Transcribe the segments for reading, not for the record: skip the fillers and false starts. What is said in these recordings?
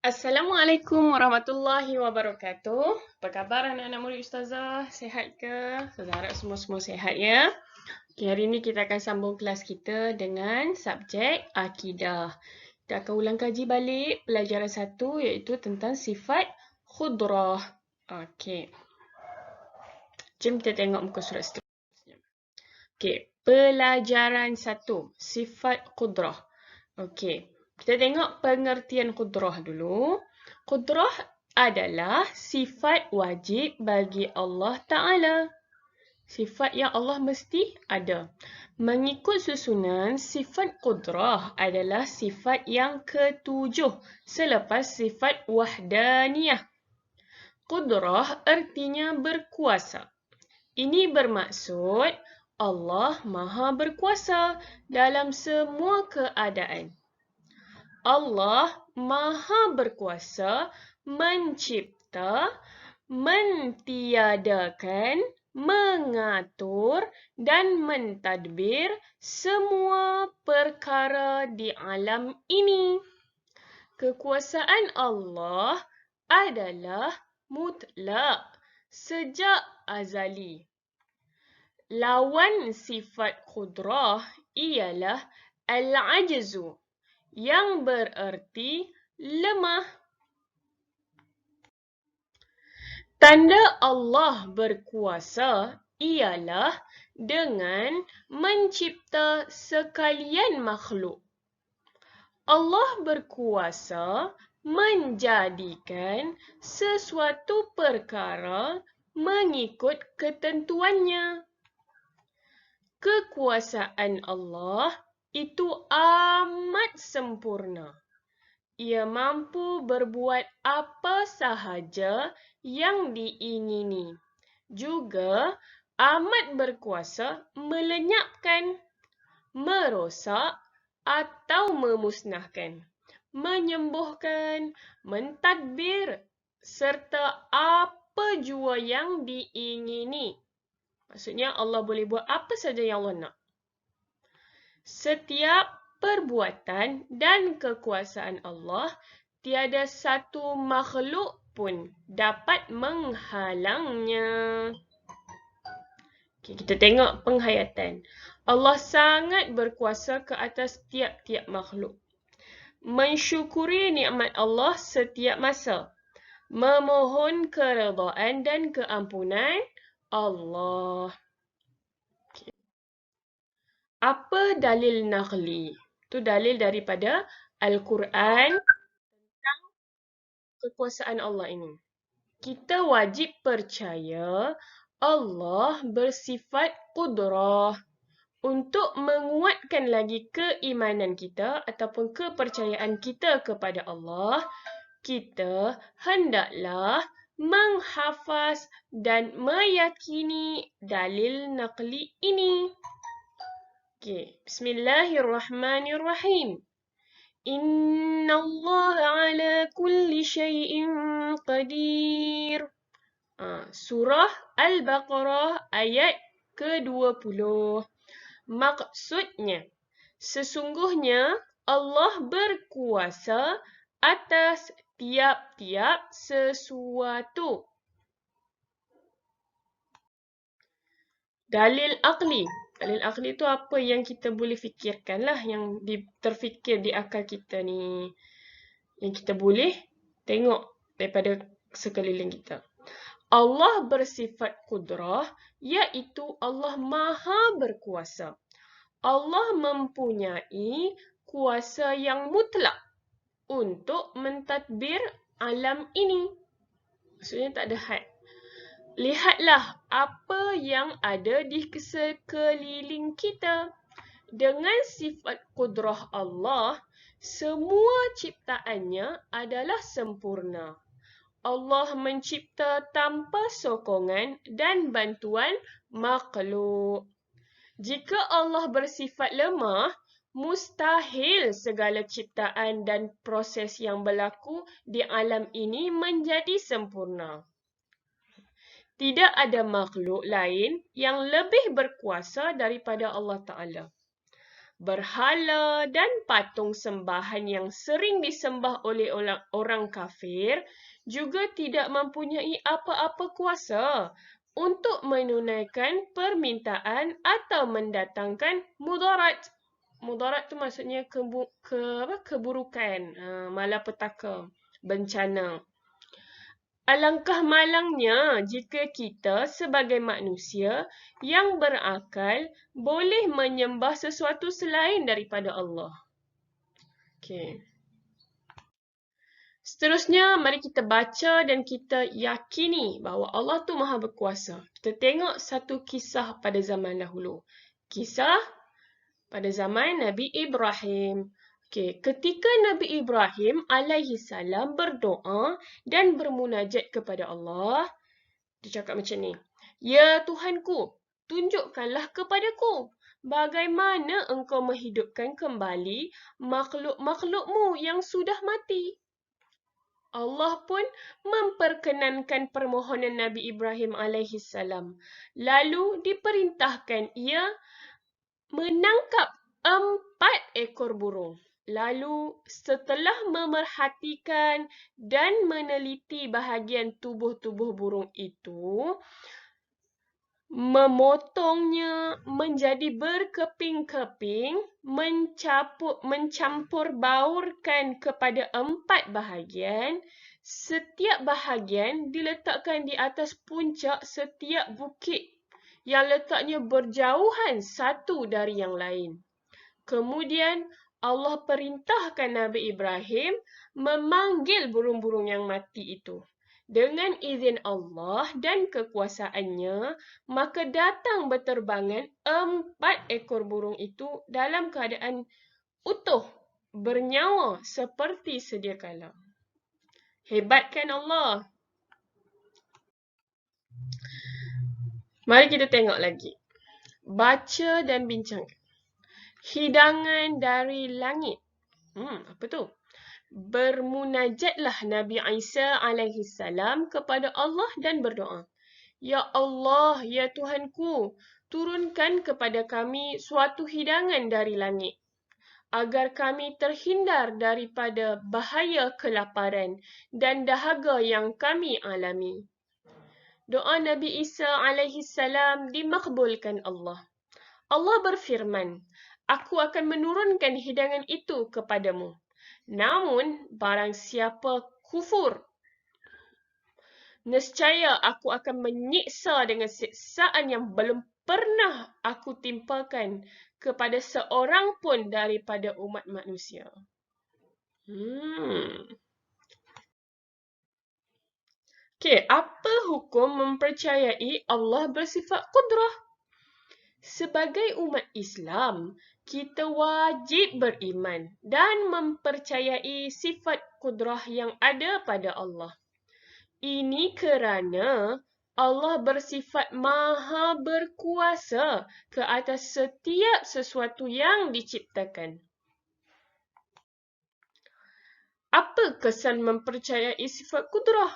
Assalamualaikum warahmatullahi wabarakatuh. Apa khabar anak-anak murid Ustazah? Sihat ke? Ustazah harap semua-semua sihat ya. Okay, hari ini kita akan sambung kelas kita dengan subjek akidah. Kita akan ulang kaji balik pelajaran 1 iaitu tentang sifat khudrah. Okey. Jom kita tengok muka surat seterusnya. Okey, pelajaran 1, sifat khudrah. Okey. Kita tengok pengertian qudrah dulu. Qudrah adalah sifat wajib bagi Allah Ta'ala. Sifat yang Allah mesti ada. Mengikut susunan, sifat qudrah adalah sifat yang ketujuh selepas sifat wahdaniyah. Qudrah artinya berkuasa. Ini bermaksud Allah Maha berkuasa dalam semua keadaan. Allah Maha berkuasa mencipta, mentiadakan, mengatur dan mentadbir semua perkara di alam ini. Kekuasaan Allah adalah mutlak sejak azali. Lawan sifat qudrah ialah al-ajzu, yang bererti lemah. Tanda Allah berkuasa ialah dengan mencipta sekalian makhluk. Allah berkuasa menjadikan sesuatu perkara mengikut ketentuannya. Kekuasaan Allah itu amat sempurna. Ia mampu berbuat apa sahaja yang diingini. Juga amat berkuasa melenyapkan, merosak atau memusnahkan, menyembuhkan, mentadbir serta apa jua yang diingini. Maksudnya Allah boleh buat apa saja yang Allah nak. Setiap perbuatan dan kekuasaan Allah, tiada satu makhluk pun dapat menghalangnya. Okay, kita tengok penghayatan. Allah sangat berkuasa ke atas tiap-tiap makhluk. Mensyukuri nikmat Allah setiap masa. Memohon keredaan dan keampunan Allah. Okay. Apa dalil naqli? Itu dalil daripada Al-Quran tentang kekuasaan Allah ini. Kita wajib percaya Allah bersifat qudrah. Untuk menguatkan lagi keimanan kita ataupun kepercayaan kita kepada Allah, kita hendaklah menghafaz dan meyakini dalil naqli ini. Okay. Bismillahirrahmanirrahim. Inna Allah ala kulli syai'in qadir. Surah Al-Baqarah ayat ke-20. Maksudnya, sesungguhnya Allah berkuasa atas tiap-tiap sesuatu. Dalil aqli. Dalil aqli itu apa yang kita boleh fikirkan lah, yang terfikir di akal kita ni. Yang kita boleh tengok daripada sekeliling kita. Allah bersifat qudrah, iaitu Allah Maha berkuasa. Allah mempunyai kuasa yang mutlak untuk mentadbir alam ini. Maksudnya tak ada had. Lihatlah apa yang ada di sekeliling kita. Dengan sifat qudrah Allah, semua ciptaannya adalah sempurna. Allah mencipta tanpa sokongan dan bantuan makhluk. Jika Allah bersifat lemah, mustahil segala ciptaan dan proses yang berlaku di alam ini menjadi sempurna. Tidak ada makhluk lain yang lebih berkuasa daripada Allah Ta'ala. Berhala dan patung sembahan yang sering disembah oleh orang kafir juga tidak mempunyai apa-apa kuasa untuk menunaikan permintaan atau mendatangkan mudarat. Mudarat tu maksudnya keburukan, malapetaka, bencana. Alangkah malangnya jika kita sebagai manusia yang berakal boleh menyembah sesuatu selain daripada Allah. Okey. Seterusnya, mari kita baca dan kita yakini bahawa Allah tu Maha Berkuasa. Kita tengok satu kisah pada zaman dahulu. Kisah pada zaman Nabi Ibrahim. Okey, ketika Nabi Ibrahim alaihi salam berdoa dan bermunajat kepada Allah, dia cakap macam ni, "Ya Tuhanku, tunjukkanlah kepadaku bagaimana engkau menghidupkan kembali makhluk-makhlukmu yang sudah mati." Allah pun memperkenankan permohonan Nabi Ibrahim alaihi salam. Lalu diperintahkan ia menangkap 4 ekor burung. Lalu setelah memerhatikan dan meneliti bahagian tubuh-tubuh burung itu, memotongnya menjadi berkeping-keping, mencampur baurkan kepada 4 bahagian. Setiap bahagian diletakkan di atas puncak setiap bukit yang letaknya berjauhan satu dari yang lain. Kemudian Allah perintahkan Nabi Ibrahim memanggil burung-burung yang mati itu. Dengan izin Allah dan kekuasaannya, maka datang berterbangan 4 ekor burung itu dalam keadaan utuh, bernyawa seperti sedia kala. Hebat kan Allah? Mari kita tengok lagi. Baca dan bincangkan. Hidangan dari langit. Apa tu? Bermunajatlah Nabi Isa alaihi salam kepada Allah dan berdoa, "Ya Allah, ya Tuhanku, turunkan kepada kami suatu hidangan dari langit, agar kami terhindar daripada bahaya kelaparan dan dahaga yang kami alami." Doa Nabi Isa alaihi salam dimakbulkan Allah. Allah berfirman, "Aku akan menurunkan hidangan itu kepadamu. Namun, barang siapa kufur, nescaya aku akan menyiksa dengan siksaan yang belum pernah aku timpakan kepada seorang pun daripada umat manusia." Okey, apa hukum mempercayai Allah bersifat kudrah? Sebagai umat Islam, kita wajib beriman dan mempercayai sifat kudrah yang ada pada Allah. Ini kerana Allah bersifat maha berkuasa ke atas setiap sesuatu yang diciptakan. Apa kesan mempercayai sifat kudrah?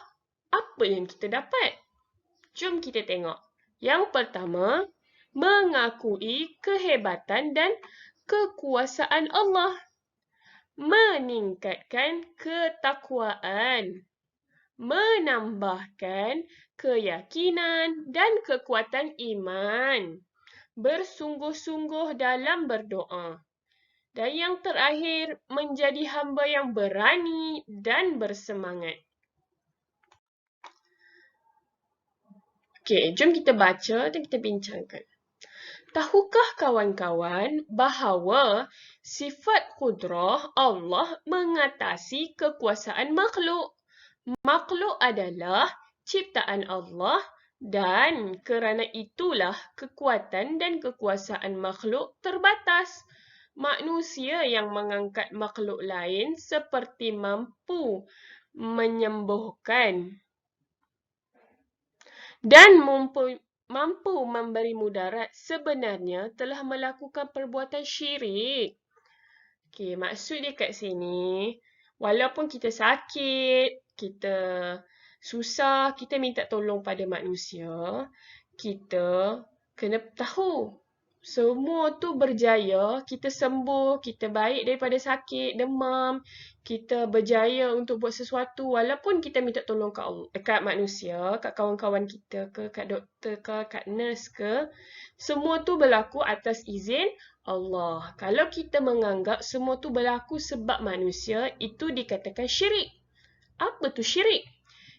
Apa yang kita dapat? Jom kita tengok. Yang pertama, mengakui kehebatan dan kekuasaan Allah. Meningkatkan ketakwaan. Menambahkan keyakinan dan kekuatan iman. Bersungguh-sungguh dalam berdoa. Dan yang terakhir, menjadi hamba yang berani dan bersemangat. Okey, jom kita baca dan kita bincangkan. Tahukah kawan-kawan bahawa sifat kudrah Allah mengatasi kekuasaan makhluk? Makhluk adalah ciptaan Allah dan kerana itulah kekuatan dan kekuasaan makhluk terbatas. Manusia yang mengangkat makhluk lain seperti mampu menyembuhkan dan mampu memberi mudarat sebenarnya telah melakukan perbuatan syirik. Okey, maksud dia kat sini, walaupun kita sakit, kita susah, kita minta tolong pada manusia, kita kena tahu Semua tu berjaya, kita sembuh, kita baik daripada sakit, demam, kita berjaya untuk buat sesuatu walaupun kita minta tolong kat manusia, kat kawan-kawan kita ke, kat doktor ke, kat nurse ke, semua tu berlaku atas izin Allah. Kalau kita menganggap semua tu berlaku sebab manusia, itu dikatakan syirik. Apa tu syirik?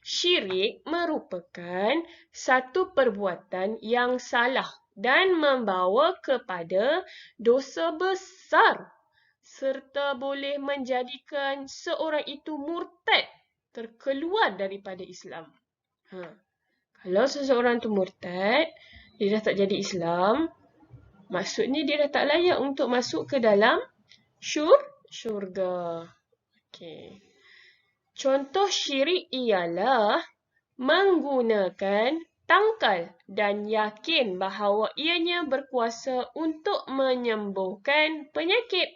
Syirik merupakan satu perbuatan yang salah dan membawa kepada dosa besar serta boleh menjadikan seorang itu murtad, terkeluar daripada Islam. Kalau seseorang itu murtad, dia dah tak jadi Islam, maksudnya dia dah tak layak untuk masuk ke dalam syurga. Okey. Contoh syirik ialah menggunakan tangkal dan yakin bahawa ianya berkuasa untuk menyembuhkan penyakit,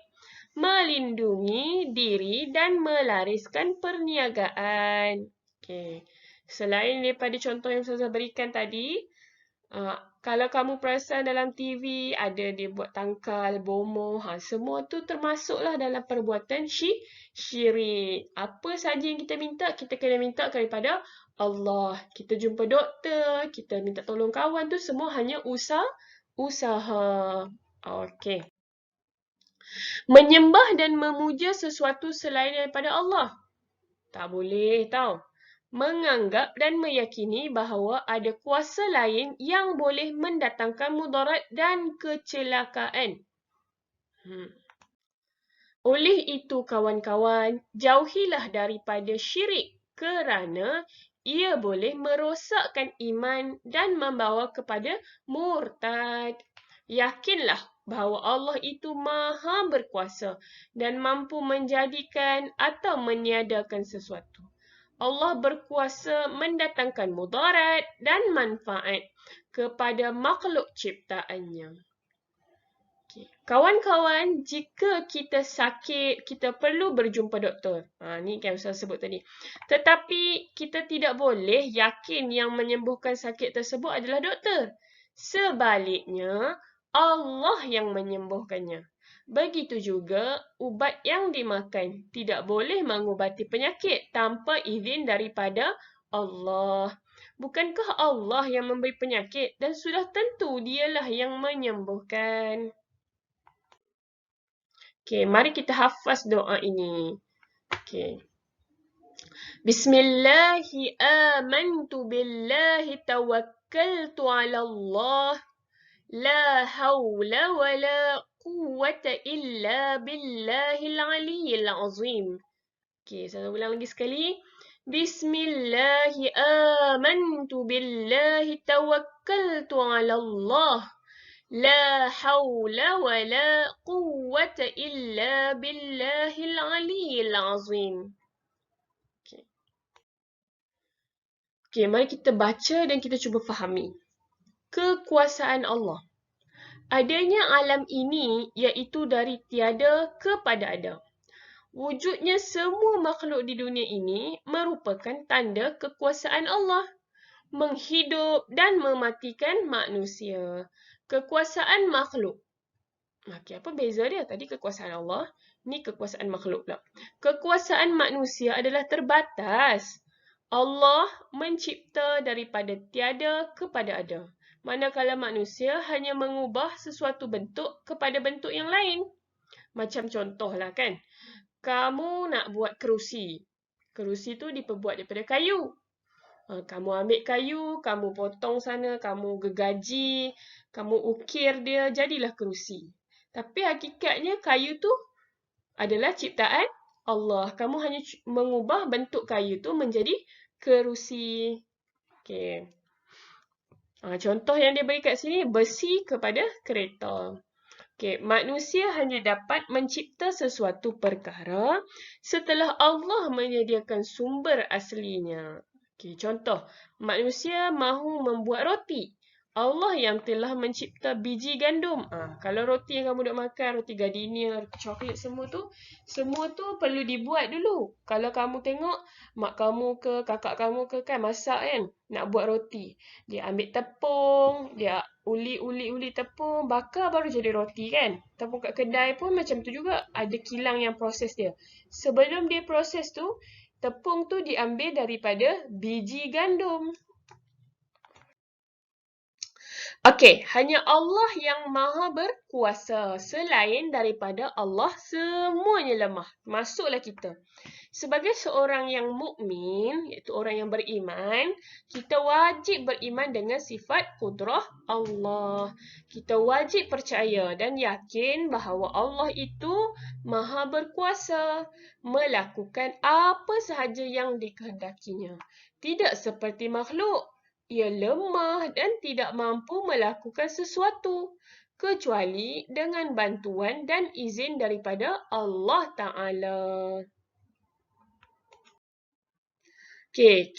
melindungi diri dan melariskan perniagaan. Okay. Selain daripada contoh yang saya berikan tadi, kalau kamu perasan dalam TV ada dia buat tangkal, bomoh, semua tu termasuklah dalam perbuatan syirik. Apa saja yang kita minta, kita kena minta daripada Allah. Kita jumpa doktor, kita minta tolong kawan tu semua hanya usaha. Okey. Menyembah dan memuja sesuatu selain daripada Allah. Tak boleh tau. Menganggap dan meyakini bahawa ada kuasa lain yang boleh mendatangkan mudarat dan kecelakaan. Oleh itu kawan-kawan, jauhilah daripada syirik kerana ia boleh merosakkan iman dan membawa kepada murtad. Yakinlah bahawa Allah itu maha berkuasa dan mampu menjadikan atau meniadakan sesuatu. Allah berkuasa mendatangkan mudarat dan manfaat kepada makhluk ciptaannya. Kawan-kawan, jika kita sakit, kita perlu berjumpa doktor. Ni yang saya sebut tadi. Tetapi kita tidak boleh yakin yang menyembuhkan sakit tersebut adalah doktor. Sebaliknya, Allah yang menyembuhkannya. Begitu juga ubat yang dimakan tidak boleh mengubati penyakit tanpa izin daripada Allah. Bukankah Allah yang memberi penyakit dan sudah tentu dialah yang menyembuhkan? Okey, mari kita hafaz doa ini. Okey. Bismillahi amantu billahi tawakkaltu ala Allah. La hawla wa la quwwata illa billahil aliyyil azim. Okey, saya ulang lagi sekali. Bismillahi amantu billahi tawakkaltu ala Allah. La hawla wa la quwwata illa billahil aliyyil azim. Okey, mari kita baca dan kita cuba fahami. Kekuasaan Allah. Adanya alam ini iaitu dari tiada kepada ada. Wujudnya semua makhluk di dunia ini merupakan tanda kekuasaan Allah. Menghidup dan mematikan manusia. Kekuasaan makhluk. Okey, apa beza dia? Tadi kekuasaan Allah, ni kekuasaan makhluk pula. Kekuasaan manusia adalah terbatas. Allah mencipta daripada tiada kepada ada. Manakala manusia hanya mengubah sesuatu bentuk kepada bentuk yang lain. Macam contohlah kan, kamu nak buat kerusi. Kerusi tu diperbuat daripada kayu. Kamu ambil kayu, kamu potong sana, kamu gergaji, kamu ukir dia, jadilah kerusi. Tapi hakikatnya kayu tu adalah ciptaan Allah. Kamu hanya mengubah bentuk kayu tu menjadi kerusi. Okey. Contoh yang dia beri kat sini, besi kepada kereta. Okay, manusia hanya dapat mencipta sesuatu perkara setelah Allah menyediakan sumber aslinya. Okay, contoh, manusia mahu membuat roti. Allah yang telah mencipta biji gandum. Kalau roti yang kamu duk makan, roti gardenia, roti coklat semua tu perlu dibuat dulu. Kalau kamu tengok mak kamu ke kakak kamu ke kan masak kan, nak buat roti. Dia ambil tepung, dia uli tepung, bakar baru jadi roti kan. Tepung kat kedai pun macam tu juga, ada kilang yang proses dia. Sebelum dia proses tu, tepung tu diambil daripada biji gandum. Okey, hanya Allah yang maha berkuasa. Selain daripada Allah, semuanya lemah. Masuklah kita. Sebagai seorang yang mukmin, iaitu orang yang beriman, kita wajib beriman dengan sifat kudrah Allah. Kita wajib percaya dan yakin bahawa Allah itu maha berkuasa melakukan apa sahaja yang dikehendakinya. Tidak seperti makhluk. Ia lemah dan tidak mampu melakukan sesuatu kecuali dengan bantuan dan izin daripada Allah Ta'ala. Okey,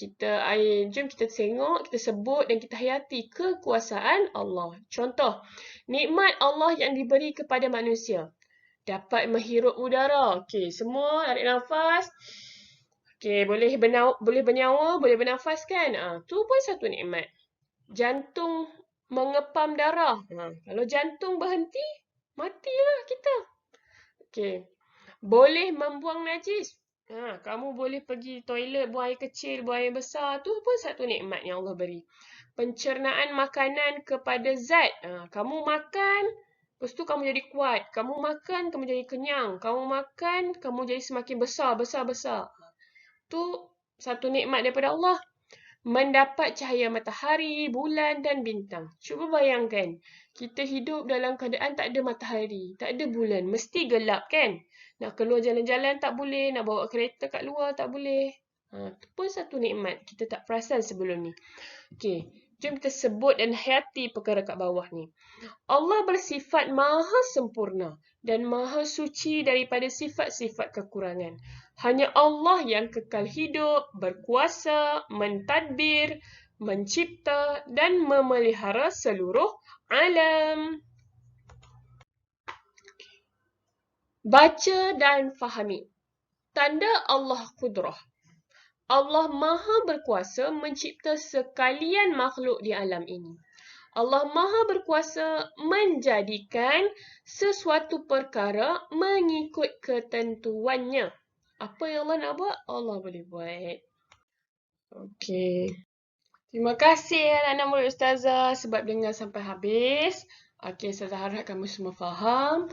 jom kita tengok, kita sebut dan kita hayati kekuasaan Allah. Contoh, nikmat Allah yang diberi kepada manusia. Dapat menghirup udara. Okey, semua tarik nafas. Okey, boleh bernyawa, boleh bernafas kan? Tu pun satu nikmat. Jantung mengepam darah. Kalau jantung berhenti, matilah kita. Okey. Boleh membuang najis. Kamu boleh pergi toilet, buang air kecil, buang air besar. Tu pun satu nikmat yang Allah beri. Pencernaan makanan kepada zat. Kamu makan, lepas tu kamu jadi kuat. Kamu makan, kamu jadi kenyang. Kamu makan, kamu jadi semakin besar. Tu satu nikmat daripada Allah. Mendapat cahaya matahari, bulan dan bintang. Cuba bayangkan, kita hidup dalam keadaan tak ada matahari, tak ada bulan, mesti gelap kan? Nak keluar jalan-jalan tak boleh, nak bawa kereta kat luar tak boleh. Itu pun satu nikmat, kita tak perasan sebelum ni. Okey, jom kita sebut dan hayati perkara kat bawah ni. Allah bersifat maha sempurna dan maha suci daripada sifat-sifat kekurangan. Hanya Allah yang kekal hidup, berkuasa, mentadbir, mencipta dan memelihara seluruh alam. Baca dan fahami. Tanda Allah kudrah. Allah maha berkuasa mencipta sekalian makhluk di alam ini. Allah maha berkuasa menjadikan sesuatu perkara mengikut ketentuannya. Apa yang Allah nak buat, Allah boleh buat. Okey. Terima kasih anak-anak murid Ustazah sebab dengar sampai habis. Okey, Ustazah harap kamu semua faham.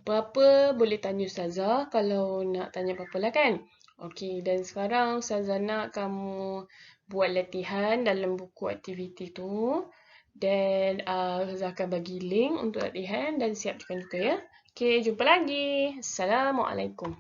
Apa-apa boleh tanya Ustazah kalau nak tanya apa-apa lah kan. Okey, dan sekarang Ustazah nak kamu buat latihan dalam buku aktiviti tu. Dan Ustazah akan bagi link untuk latihan dan siapkan juga ya. Okey, jumpa lagi. Assalamualaikum.